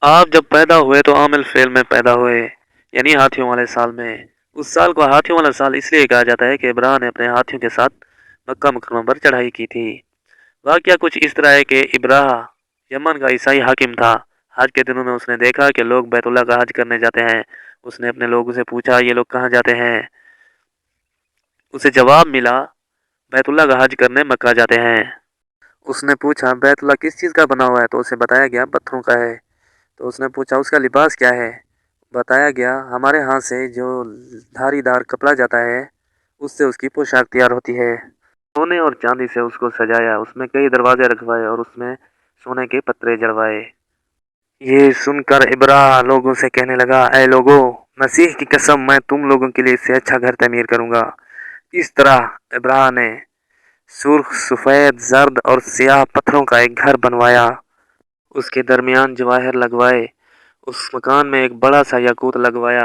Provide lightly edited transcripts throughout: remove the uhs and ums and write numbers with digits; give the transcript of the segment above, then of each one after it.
आप जब पैदा हुए तो आमिल फेल में पैदा हुए, यानी हाथियों वाले साल में। उस साल को हाथियों वाला साल इसलिए कहा जाता है कि इब्राह ने अपने हाथियों के साथ मक्का मुकरमा पर चढ़ाई की थी। वाकया कुछ इस तरह है कि इब्राह यमन का ईसाई हाकिम था। हज के दिनों में उसने देखा कि लोग बैतुल्लाह का हज करने जाते हैं। उसने अपने लोगों से पूछा, ये लोग कहाँ जाते हैं? उसे जवाब मिला, बैतुल्लाह का हज करने मक्का जाते हैं। उसने पूछा, बैतुल्लाह किस चीज़ का बना हुआ है? तो उसे बताया गया पत्थरों का है। तो उसने पूछा, उसका लिबास क्या है? बताया गया, हमारे यहाँ से जो धारीदार कपड़ा जाता है उससे उसकी पोशाक तैयार होती है। सोने और चांदी से उसको सजाया, उसमें कई दरवाजे रखवाए और उसमें सोने के पत्रे जड़वाए। ये सुनकर इब्राह लोगों से कहने लगा, ऐ लोगों, मसीह की कसम, मैं तुम लोगों के लिए इससे अच्छा घर तमीर करूंगा। इस तरह इब्राह ने सुर्ख, सफेद, जर्द और सियाह पत्थरों का एक घर बनवाया। उसके दरमियान जवाहर लगवाए। उस मकान में एक बड़ा सा याकूत लगवाया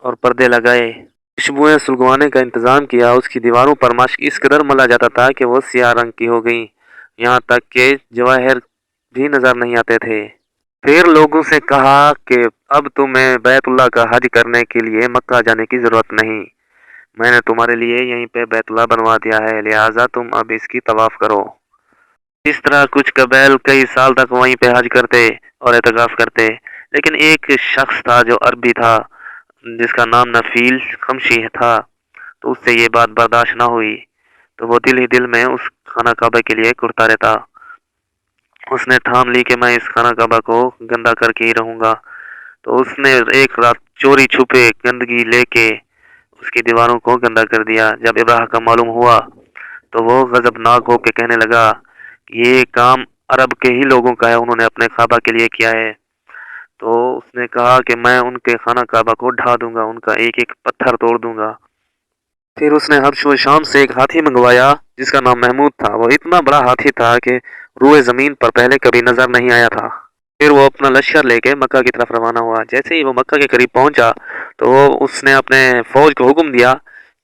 और पर्दे लगाए। खुशबुएं सुलगवाने का इंतजाम किया। उसकी दीवारों पर मश्क इस कदर मला जाता था कि वो सियाह रंग की हो गई, यहाँ तक कि जवाहर भी नजर नहीं आते थे। फिर लोगों से कहा कि अब तुम्हें बैतुल्लाह का हज करने के लिए मक्का जाने की जरूरत नहीं। मैंने तुम्हारे लिए यहीं पे बैतुल्लाह बनवा दिया है, लिहाजा तुम अब इसकी तवाफ करो। इस तरह कुछ कबैल कई साल तक वहीं पे हज करते और एतकाफ करते। लेकिन एक शख्स था जो अरबी था, जिसका नाम नफील खमशी था। तो उससे ये बात बर्दाश्त ना हुई। तो वो दिल ही दिल में उस खाना काबा के लिए कुर्ता रहता। उसने ठान ली कि मैं इस खाना काबा को गंदा करके ही रहूंगा। तो उसने एक रात चोरी छुपे गंदगी लेके उसकी दीवारों को गंदा कर दिया। जब इब्राह का मालूम हुआ तो वो गजबनाक होकर कहने लगा, ये काम अरब के ही लोगों का है, उन्होंने अपने काबा के लिए किया है। तो उसने कहा कि मैं उनके खाना काबा को ढा दूंगा, उनका एक एक पत्थर तोड़ दूंगा। फिर उसने हबश व शाम से एक हाथी मंगवाया जिसका नाम महमूद था। वो इतना बड़ा हाथी था कि रूए जमीन पर पहले कभी नजर नहीं आया था। फिर वो अपना लश्कर लेके मक्का की तरफ रवाना हुआ। जैसे ही वो मक्का के करीब पहुंचा तो वो उसने अपने फौज को हुक्म दिया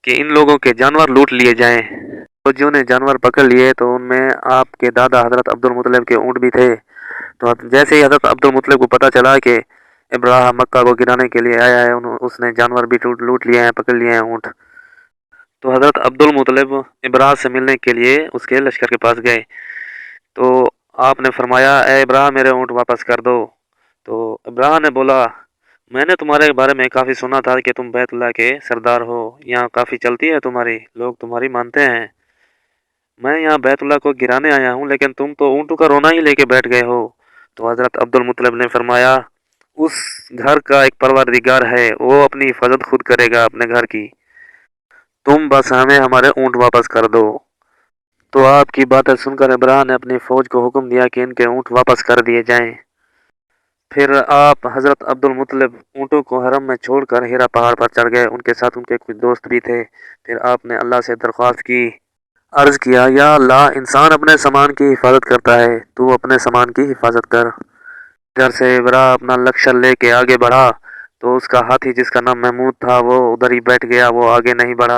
कि इन लोगों के जानवर लूट लिए जाएं। फौजियों ने जानवर पकड़ लिए तो उनमें आपके दादा हजरत अब्दुल मुतलिब के ऊँट भी थे। तो जैसे ही हजरत अब्दुल मुतलिब को पता चला कि इब्राह मक्का को गिराने के लिए आया है, उसने जानवर भी लूट लिए हैं, पकड़ लिए हैं ऊँट। तो हजरत अब्दुल मुतलिब इब्राह से मिलने के लिए उसके लश्कर के पास गए। तो आपने फरमाया, ए इब्राह, मेरे ऊँट वापस कर दो। तो इब्राह ने बोला, मैंने तुम्हारे बारे में काफ़ी सुना था कि तुम बैतुल्लाह के सरदार हो, यहाँ काफ़ी चलती है तुम्हारी, लोग तुम्हारी मानते हैं। मैं यहाँ बैतुल्लाह को गिराने आया हूँ, लेकिन तुम तो ऊँटों का रोना ही लेके बैठ गए हो। तो हजरत अब्दुल मुतलिब ने फरमाया, उस घर का एक परवरदिगार है, वो अपनी हिफाजत खुद करेगा अपने घर की। तुम बस हमें हमारे ऊँट वापस कर दो। तो आपकी बातें सुनकर इब्राह ने अपनी फौज को हुक्म दिया कि इनके ऊँट वापस कर दिए जाएं। फिर आप हजरत अब्दुल मुतलिब ऊँटों को हरम में छोड़कर हिरा पहाड़ पर चढ़ गए। उनके साथ उनके कुछ दोस्त भी थे। फिर आपने अल्लाह से दरख्वास्त की, अर्ज किया, या अल्लाह, इंसान अपने सामान की हिफाजत करता है, तू अपने सामान की हिफाजत कर। इधर से इब्राह अपना लश्कर लेके आगे बढ़ा तो उसका हाथी जिसका नाम महमूद था वो उधर ही बैठ गया, वो आगे नहीं बढ़ा।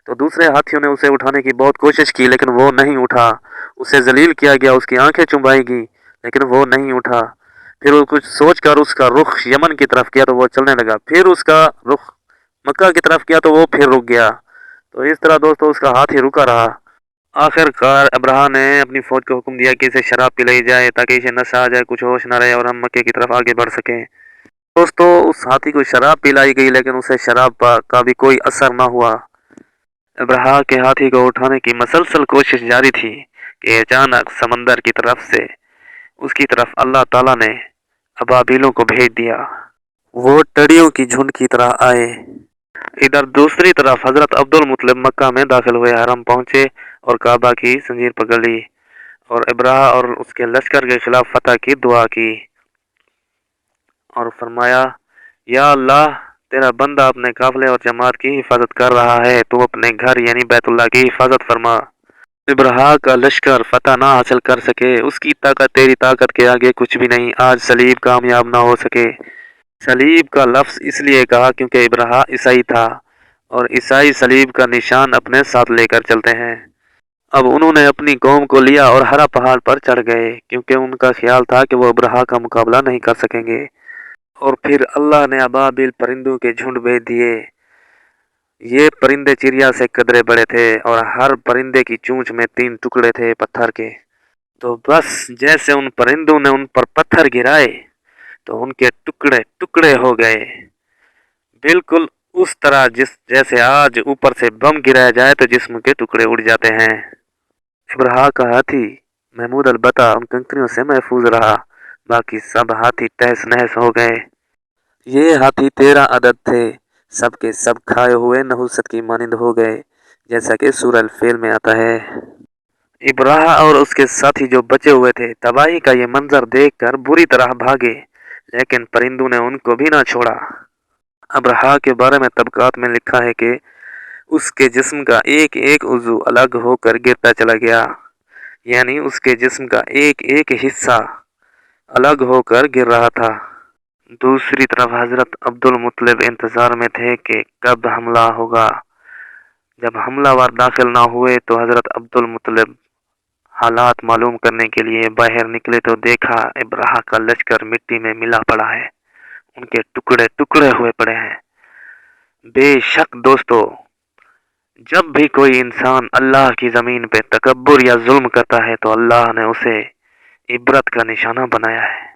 तो दूसरे हाथियों ने उसे उठाने की बहुत कोशिश की लेकिन वो नहीं उठा। उसे जलील किया गया, उसकी आंखें चुंबाई गई लेकिन वो नहीं उठा। फिर वो कुछ सोचकर उसका रुख यमन की तरफ किया तो वो चलने लगा। फिर उसका रुख मक्का की तरफ किया तो वो फिर रुक गया। तो इस तरह दोस्तों उसका हाथी रुका रहा। आखिरकार अब्राह ने अपनी फौज को हुक्म दिया कि इसे शराब पिलाई जाए ताकि इसे नशा आ जाए, कुछ होश ना रहे और हम मक्के की तरफ आगे बढ़ सकें। दोस्तों उस हाथी को शराब पिलाई गई लेकिन उसे शराब का भी कोई असर ना हुआ। अब्राह के हाथी को उठाने की मसलसल कोशिश जारी थी कि अचानक समंदर की तरफ से उसकी तरफ अल्लाह ताला ने अबाबिलों को भेज दिया। वो टड़ियों की झुंड की तरह आए। इधर दूसरी तरफ हजरत अब्दुल मुतलिब मक्का में दाखिल हुए, हरम पहुंचे और काबा की जंजीर पकड़ ली और इब्राह और उसके लश्कर के खिलाफ फतह की दुआ की और फरमाया, या अल्लाह, तेरा बंदा अपने काफिले और जमात की हिफाजत कर रहा है, तू अपने घर यानी बैतुल्लाह की हिफाजत फरमा। इब्राह का लश्कर फतह ना हासिल कर सके, उसकी ताकत तेरी ताकत के आगे कुछ भी नहीं। आज सलीब कामयाब ना हो सके। सलीब का लफ्ज इसलिए कहा क्योंकि इब्राह ईसाई था और ईसाई सलीब का निशान अपने साथ लेकर चलते हैं। अब उन्होंने अपनी कौम को लिया और हरा पहाड़ पर चढ़ गए, क्योंकि उनका ख्याल था कि वो अब्रहा का मुकाबला नहीं कर सकेंगे। और फिर अल्लाह ने अबाबिल परिंदों के झुंड भेज दिए। ये परिंदे चिड़िया से कदरे बड़े थे और हर परिंदे की चोंच में 3 टुकड़े थे पत्थर के। तो बस जैसे उन परिंदों ने उन पर पत्थर गिराए तो उनके टुकड़े टुकड़े हो गए, बिल्कुल उस तरह जैसे आज ऊपर से बम गिराया जाए तो जिस्म के टुकड़े उड़ जाते हैं। इब्राहा का हाथी महमूद अलबत्ता उन कंकरियों से महफूज रहा, बाकी सब हाथी तहस नहस हो गए। ये हाथी 13 अदद थे, सब के सब खाए हुए नहुसत की मानिंद हो गए, जैसा कि सूरह अल-फील में आता है। इब्राहा और उसके साथी जो बचे हुए थे तबाही का ये मंजर देखकर बुरी तरह भागे, लेकिन परिंदों ने उनको भी ना छोड़ा। अब्राहा के बारे में तबकात में लिखा है कि उसके जिस्म का एक एक उज़ू अलग होकर गिरता चला गया, यानी उसके जिस्म का एक एक हिस्सा अलग होकर गिर रहा था। दूसरी तरफ हजरत अब्दुल मुत्तलिब इंतजार में थे कि कब हमला होगा। जब हमलावर दाखिल ना हुए तो हजरत अब्दुल मुत्तलिब हालात मालूम करने के लिए बाहर निकले तो देखा इब्राहा का लश्कर मिट्टी में मिला पड़ा है, उनके टुकड़े टुकड़े हुए पड़े हैं। बेशक दोस्तों, जब भी कोई इंसान अल्लाह की ज़मीन पे तकब्बुर या जुल्म करता है तो अल्लाह ने उसे इबरत का निशाना बनाया है।